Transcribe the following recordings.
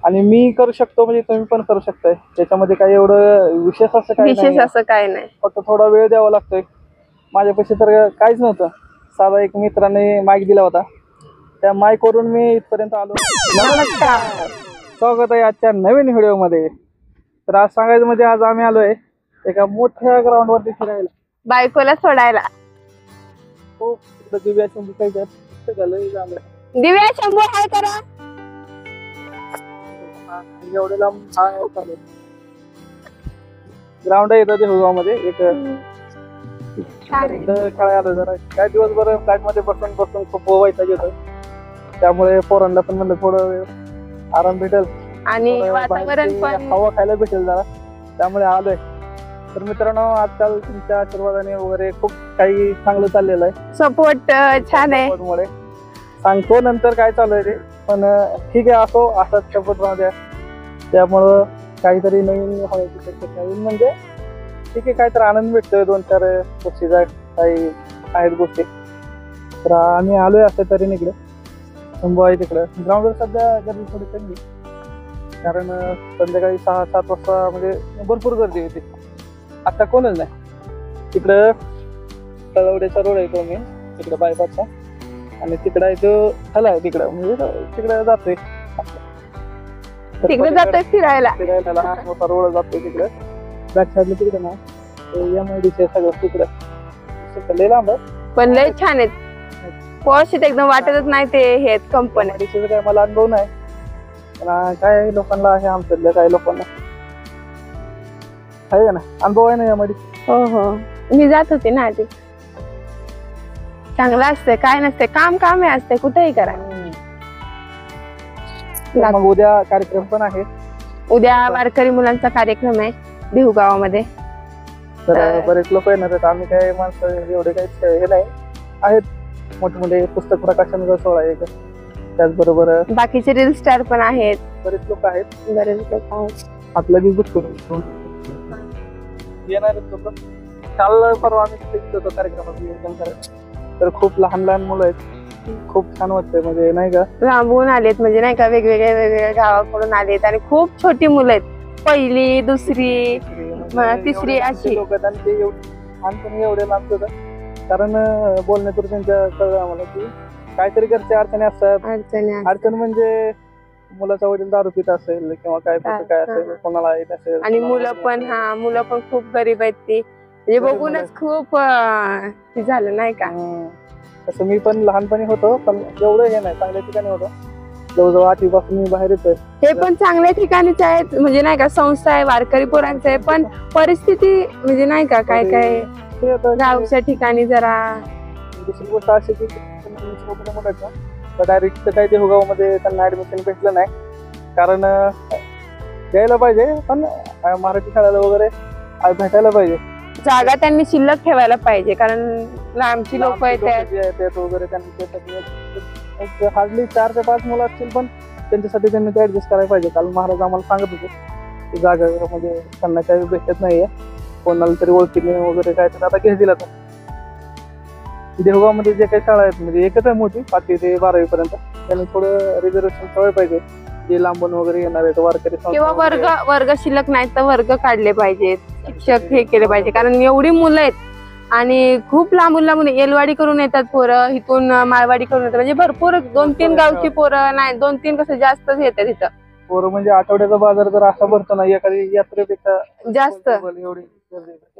आणि मी करू शकतो म्हणजे तुम्ही पण करू शकताय. त्याच्यामध्ये काही एवढं विशेष असं काही नाही. विशेष असं काय नाही. फक्त थोडा वेळ द्यावा लागतोय. माझ्यापाशी तर काहीच नव्हतं. साधा एक मित्राने माईक दिला होता. त्या माईक वरून मी इथपर्यंत आलो. नमस्कार, स्वागत आहे आजच्या नवीन व्हिडिओमध्ये. तर आज सांगायचं म्हणजे आज आम्ही आलोय एका मोठ्या ग्राउंड वरती फिरायला, बायकोला सोडायला. खूप दिव्या शंभू काही झालं. दिव्या शंभू हाय करा. एवढे लांब ग्राउंड आहे इथं देहूगाव मध्ये. एक खेळायला आलो जरा. काय दिवसभर फ्लॅट मध्ये बसून बसून खूप वैताग येतो. त्यामुळे पोरांना पण म्हणलं थोडं वेळ आराम भेटेल आणि वातावरण पण हवा खायला भेटेल जरा, त्यामुळे आलोय. तर मित्रांनो, आजकाल तुमच्या आशीर्वादाने वगैरे खूप काही चांगलं चाललेलं आहे. सपोर्ट छान आहे. सपोर्टमुळे सांगतो नंतर काय चालू आहे ते, पण ठीक आहे, असो असाच सपोर्ट राहू द्या. त्यामुळं काहीतरी नवीन व्हायची शक्यता आहे. म्हणजे ठीक आहे, काहीतरी आनंद भेटतोय. 2-4 गोष्टीचा काही आहेत गोष्टी. तर आम्ही आलोय असं तरी इकडे शंभू आहे तिकडं ग्राउंडवर. सध्या गर्दी थोडी कमी, कारण संध्याकाळी 6-7 वाजता म्हणजे भरपूर गर्दी होती. आता कोणच नाही. तिकडं तळवडेचा रोड आहे तो मेन, तिकडं बायपासचा, आणि तिकडं आहे तो हला आहे तिकडं, म्हणजे तिकडं जातोय तिकडे जातोय फिरायला. मोठा रोड जातोय तिकडं. बॅक साईडला तिकडे ना MIDC सगळं तिकडं लय लांब आहे, पण लय छान आहेत. पॉश एकदम वाटतच नाही ते हे कंपनी. MIDC काय मला अनुभव नाही, पण काय लोकांना आहे, आमच्यातल्या काही लोकांना आहे का ना अनुभव आहे ना MIDC. हो हो, मी जात होते ना आधी. चांगलं असतंय, काय नसतंय, काम काम असतंय, कुठेही करा. मग उद्या कार्यक्रम पण आहे. उद्या वारकरी मुलांचा कार्यक्रम आहे देहू गावामध्ये. तर बरेच लोक येणार आहेत. आम्ही काय माणसं एवढे काही हे नाही आहेत. मोठे मोठे पुस्तक प्रकाशन सोहळा आहे. त्याचबरोबर बाकीचे रील स्टार पण आहेत. बरेच लोक आहेत. आपलं बी बुक करून येणार आहेत लोक. काल परवा आम्ही होतो कार्यक्रमात नियोजन करायचं. तर खूप लहान लहान मुलं आहेत. खूप छान वाटतंय, म्हणजे नाही का, लांबून आलेत, म्हणजे नाही का, वेगवेगळ्या गावाकडून आलेत. आणि खूप छोटी मुलं आहेत, 1ली 2री 3री अशी लोक आहेत. आणि ते लहानपणी एवढे लांब होतं, कारण बोलण्यातून त्यांच्या कळलं आम्हाला की काहीतरी घरच्या अडचणी असतात. अडचण म्हणजे मुलाचा वडील दारू पित असेल किंवा काय असेल, कोणाला येत असेल. आणि मुलं पण खूप गरीब आहेत. ती म्हणजे बघूनच खूप झालं नाही का. तसं मी पण लहानपणी होतो, पण एवढं हे नाही, चांगल्या ठिकाणी होतो. जवळजवळ 8वी पासून मी बाहेर येतोय. हे पण चांगल्या ठिकाणीच आहेत, म्हणजे नाही का, संस्था आहे, वारकरी पोरांचं आहे. पण परिस्थिती म्हणजे नाही का, काय काय गावच्या ठिकाणी जरा. दुसरी गोष्ट अशी की डायरेक्ट काही देहूगावमध्ये त्यांना ऍडमिशन भेटलं नाही, कारण द्यायला पाहिजे, पण मराठी शाळेला वगैरे भेटायला पाहिजे. जागा त्यांनी शिल्लक ठेवायला पाहिजे, कारण लांबची लोक येतात वगैरे. त्यांनी हार्डली 4 ते 5 मुलं असतील, पण त्यांच्यासाठी त्यांनी ते ऍडजस्ट करायला पाहिजे. काल महाराज आम्हाला सांगत होते की जागा म्हणजे त्यांना काही भेटत नाहीये, कोणाला तरी ओळखीने वगैरे काय. तर आता घेस दिला तर देहूगावमध्ये जे काही शाळा आहेत, म्हणजे एकच आहे मोठी 5वी ते 12वी पर्यंत, त्यांनी थोडं रिझर्वेशन ठेवायला पाहिजे. जे लांबून वगैरे येणार आहेत वारकरी, किंवा वर्ग शिल्लक नाही तर वर्ग काढले पाहिजेत, शिक्षक हे केले पाहिजे. कारण एवढी मुलं आहेत आणि खूप लांबून एलवाडी करून येतात पोरं, इथून माळवाडी करून येतात. म्हणजे भरपूर 2-3 गावची पोरं, नाही 2-3 कसं जास्तच येतात इथं पोरं. म्हणजे आठवड्याचा बाजार जर असा भरतो ना, एखादी यात्रेपेक्षा जास्त एवढी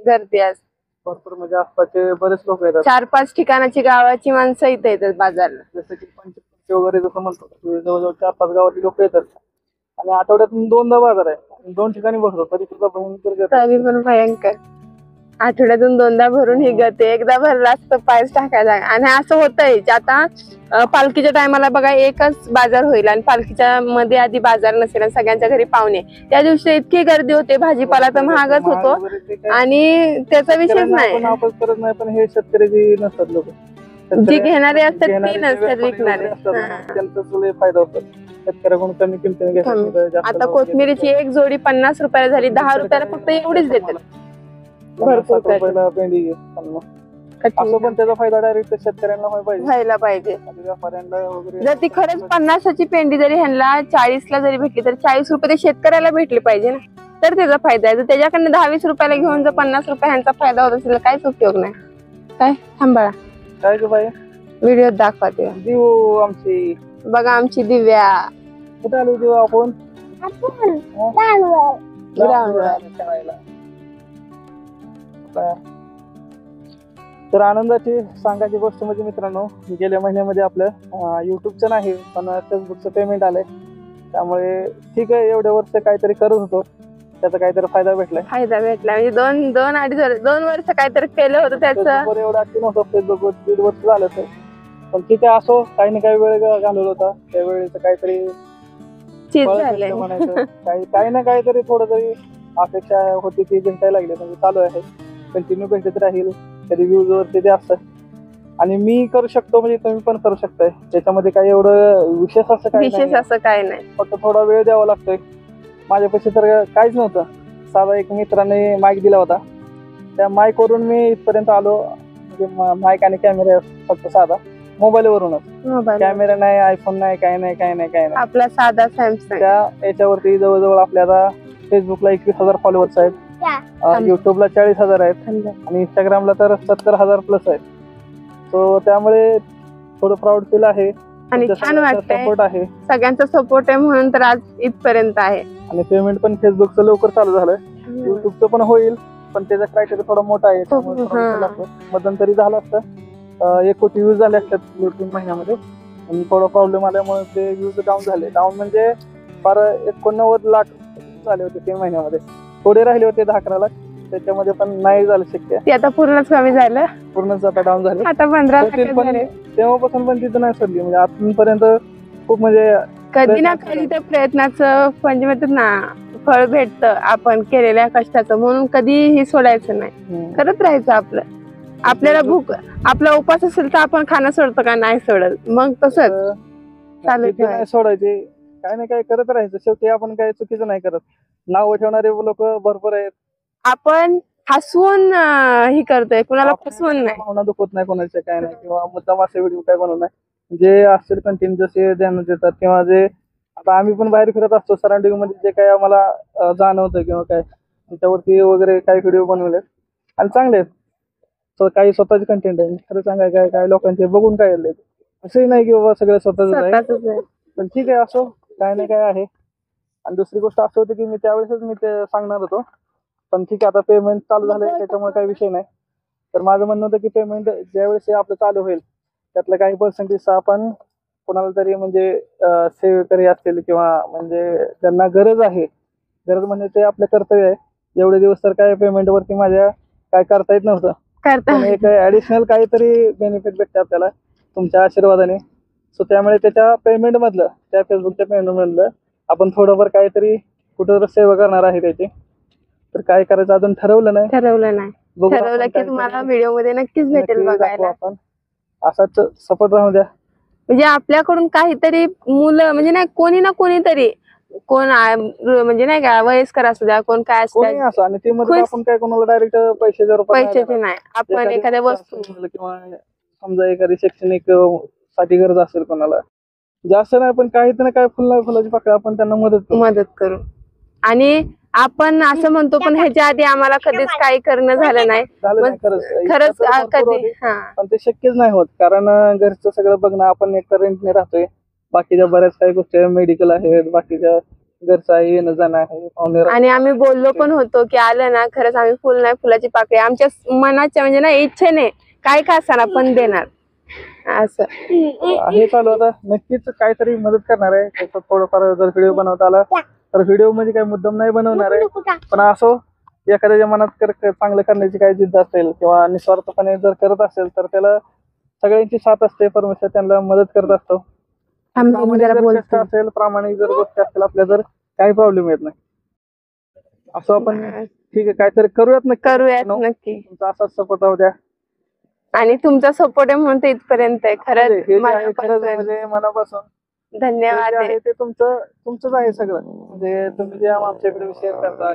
गर्दी असते. भरपूर, म्हणजे आसपासचे बरेच लोक येतात. 4-5 ठिकाणाची गावाची माणसं इथे येतात बाजारला. जसं की पंचकृषी वगैरे जसं म्हणतो, जवळजवळ 4-5 गावातली लोक येतात. आणि आठवड्यातून 2दा बाजार आहे, 2 ठिकाणी भरतो, तरी सुद्धा भयंकर तरी पण भयंकर. आठवड्यातून 2दा भरून ही गते, एकदा भरला असतं पायच टाकायला. आणि असं होतंय आता पालखीच्या टायमाला बघा एकच बाजार होईल, आणि पालखीच्या मध्ये आधी बाजार नसेल, आणि सगळ्यांच्या घरी पाहुणे. त्या दिवशी इतकी गर्दी होते, भाजीपाला तर महागच होतो, आणि त्याचा विषयच नाही. करत नाही, पण हे शेतकरी जे नसतात लोक, जे घेणारे असतात ते नसतात विकणारे, त्यांचा फायदा होतो. शेतकऱ्याकडून कमी किमतीने घेतात. आता कोथमिरीची एक जोडी 50 रुपयाला झाली, 10 रुपयाला फक्त एवढीच देतात. भरपूर असं पण त्याचा फायदा डायरेक्ट शेतकऱ्यांना व्हायला पाहिजे. आणि व्यापाऱ्यांना वगैरे. जर ती खरंच 50ची पेंडी जरी ह्यांना 40ला जरी भेटली तर 40 रुपये ते शेतकऱ्याला भेटले पाहिजे ना, तर त्याचा फायदा आहे. जर त्याच्याकडनं 10-20 रुपयाला घेऊन जर 50 रुपये ह्यांचा फायदा होत असेल काहीच उपयोग नाही. काय थांबाळा काय ग बाई व्हिडिओ दाखवते. देऊ आमची बघा आमची दिव्या कुठे आलो देऊ आपण खेळायला. तर आनंदाची सांगायची गोष्ट म्हणजे मित्रांनो, गेल्या महिन्यामध्ये आपलं युट्यूबचं नाही पण फेसबुकचं पेमेंट आलंय. त्यामुळे ठीक आहे, एवढे वर्ष काहीतरी करत होतो, त्याचा काहीतरी फायदा भेटलाय. म्हणजे 2 वर्ष काहीतरी केलं होतं त्याचं. फेसबुकवर एवढं ऍक्टिव्ह नव्हतं, फेसबुकवर 1.5 वर्ष झालं तर. पण ठीक आहे, असो काही ना काही वेळ घालवला होता, त्या वेळेचं काहीतरी म्हणायचं. काही ना काहीतरी थोडं तरी अपेक्षा होती ती भेटायला लागली. म्हणजे चालू आहे, कंटिन्यू भेटत राहील. रिव्ह्यूज वरती ते असतं आणि मी करू शकतो म्हणजे तुम्ही पण करू शकताय. त्याच्यामध्ये काही एवढं विशेष असं काही नाही, फक्त थोडा वेळ द्यावा लागतोय. माझ्यापाशी तर काहीच नव्हतं, साधा एक मित्राने माईक दिला होता, त्या माईक वरून मी इथपर्यंत आलो. म्हणजे माईक आणि कॅमेरा फक्त साधा मोबाईल वरूनच, कॅमेरा नाही, आयफोन नाही, काय नाही. आपला साधा सॅमसंग. त्या याच्यावरती जवळजवळ आपल्याला फेसबुकला 21,000 फॉलोअर्स आहेत, युट्यूबला 40,000 आहेत आणि इंस्टाग्रामला तर 70,000 प्लस आहेत. सो त्यामुळे थोडं प्राऊड फील आहे आणि छान वाटतंय. सपोर्ट आहे, सगळ्यांचा सपोर्ट आहे म्हणून तर आज इथपर्यंत आहे. आणि पेमेंट पण फेसबुकचं लवकर चालू झालंय, युट्यूबचं पण होईल पण त्याचा क्रायटेरिया थोडा मोठा आहे. मध्यंतरी झालं असतं 1 कोटी व्ह्यूज झाले असतात 2-3 महिन्यामध्ये, आणि थोडा प्रॉब्लेम आल्यामुळे ते व्ह्यूज डाऊन झाले. डाऊन म्हणजे फार 89 लाख झाले होते 3 महिन्यामध्ये. थोडे राहिले होते 10-11 लाख, त्याच्यामध्ये पण नाही झालं शक्य. ते आता पूर्णच कमी झालं, पूर्णच आता डाऊन झाले. आता 15 तेव्हापासून पण तिथं नाही सोडली. म्हणजे आतापर्यंत खूप म्हणजे कधी ना कधी तर प्रयत्नाचं म्हणजे म्हणतात ना फळ भेटतं आपण केलेल्या कष्टाचं, म्हणून कधीही सोडायचं नाही, करत राहायचं. आपल्याला भूक आपला उपास असेल तर आपण खाणं सोडतो का? नाही सोडत. मग तसंच चालू नाही सोडायचे, काय ना काय करत राहायचं. शेवटी आपण काय चुकीचं नाही करत. नाव ठेवणारे लोक भरपूर आहेत. आपण हसवून ही करतोय, कुणाला फसवून नाही, भावना दुखत नाही कोणाच्या, काय नाही, किंवा मुद्दाम असे व्हिडिओ काय बनवू नाही. जे असतील कंटेंट जसे ध्यान देतात, किंवा जे आता आम्ही पण बाहेर फिरत असतो सराउंडिंग मध्ये, जे काही आम्हाला जाणवतं किंवा काय त्याच्यावरती वगैरे काही व्हिडिओ बनवले आणि चांगले आहेत. काही स्वतःचे कंटेंट आहे, खरं सांगाय काय लोकांचे बघून काय असंही नाही की बाबा सगळं स्वतःच आहे. पण ठीक आहे, असो काय ना काय आहे. आणि दुसरी गोष्ट असं होती की मी त्यावेळेसच ते सांगणार होतो, पण ठीक आहे आता पेमेंट चालू झालंय त्याच्यामुळे काही विषय नाही. तर माझं म्हणणं होतं की पेमेंट ज्यावेळेस आपलं चालू होईल त्यातलं काही पर्सेंटेज आपण कोणाला तरी म्हणजे सेवेकरी असतील किंवा म्हणजे त्यांना गरज आहे, गरज म्हणजे ते आपलं कर्तव्य आहे. एवढे दिवस तर काय पेमेंट वरती माझ्या काय करता येत नव्हतं, पण एक ऍडिशनल काहीतरी बेनिफिट भेटते आपल्याला तुमच्या आशीर्वादाने. सो त्यामुळे त्याच्या पेमेंट मधलं, त्या फेसबुकच्या पेमेंट मधलं आपण थोडंफार काहीतरी कुठं सेवा करणार आहे त्याची. तर काय करायचं अजून ठरवलं नाही ठरवलं की तुम्हाला व्हिडिओ मध्ये नक्कीच भेटेल बघायला. आपण असाच सपोर्ट राहू द्या. म्हणजे आपल्याकडून काहीतरी मुलं म्हणजे नाही कोणी ना कोणीतरी, कोण म्हणजे नाही का वयस्कर असू द्या, कोण काय असू द्या, आणि ते मध्ये आपण काय कोणाला डायरेक्ट पैशाचे नाही, आपण एखाद्या वस्तू किंवा समजा एखादी शैक्षणिक साठी गरज असेल कोणाला, जास्त नाही पण काही तर काय फुलाची पाकळी आपण त्यांना मदत करू. आणि आपण असं म्हणतो पण ह्याच्या आधी आम्हाला कधीच काही करणं झालं नाही खरंच कधी, पण ते शक्यच नाही होत कारण घरचं सगळं बघणं. आपण एक तर रेंटने राहतोय, बाकीच्या बऱ्याच काही गोष्टी मेडिकल आहेत, बाकीच्या घरचं येणं जाणं आहे. आणि आम्ही बोललो पण होतो की आलं ना खरंच आम्ही फुल नाही फुलाची पाकळी आमच्या मनाच्या म्हणजे ना इच्छेने काय का असणार पण देणार. असं हे चालू आता नक्कीच काहीतरी मदत करणार आहे. त्याचा थोडंफार जर व्हिडिओ बनवता आला तर व्हिडिओ मध्ये काही मुद्दाम नाही बनवणार आहे, पण असो एखाद्याच्या मनात चांगलं करण्याची काही जिद्द असेल किंवा निस्वार्थपणे जर करत असेल तर त्याला सगळ्यांची साथ असते, परमेश्वर त्यांना मदत करत असतो. असेल प्रामाणिक जर गोष्टी असतील आपल्या तर काही प्रॉब्लेम येत नाही. असं आपण ठीक आहे काहीतरी करूयात नक्की. तुमचा असाच सपोर्ट राहू द्या आणि तुमचा सपोर्ट आहे म्हणून ते इथपर्यंत आहे. खरंच म्हणजे मनापासून धन्यवाद. ते तुमचंच आहे सगळं. म्हणजे तुम्ही जे आमच्याकडे शेअर करता,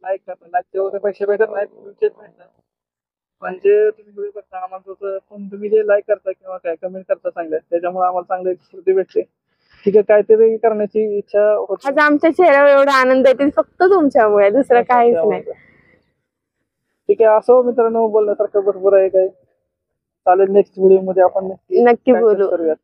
लाईक करता, लाईकचे वगैरे पैसे भेटत नाहीत, म्हणजे तुम्ही व्हिडिओ करता आम्हाला पण तुम्ही जे लाईक करता किंवा काय कमेंट करता चांगलं त्याच्यामुळे आम्हाला चांगलं एक स्फूर्ती भेटते. ठीक आहे, काहीतरी करण्याची इच्छा होती. आज आमच्या चेहऱ्यावर एवढा आनंद येते फक्त तुमच्यामुळे, दुसरं काहीच नाही. ठीक आहे, असो मित्रांनो, बोलण्यासारखं भरपूर आहे. काय चालेल, नेक्स्ट व्हिडिओ मध्ये आपण नक्की काय बोलू. करूयात.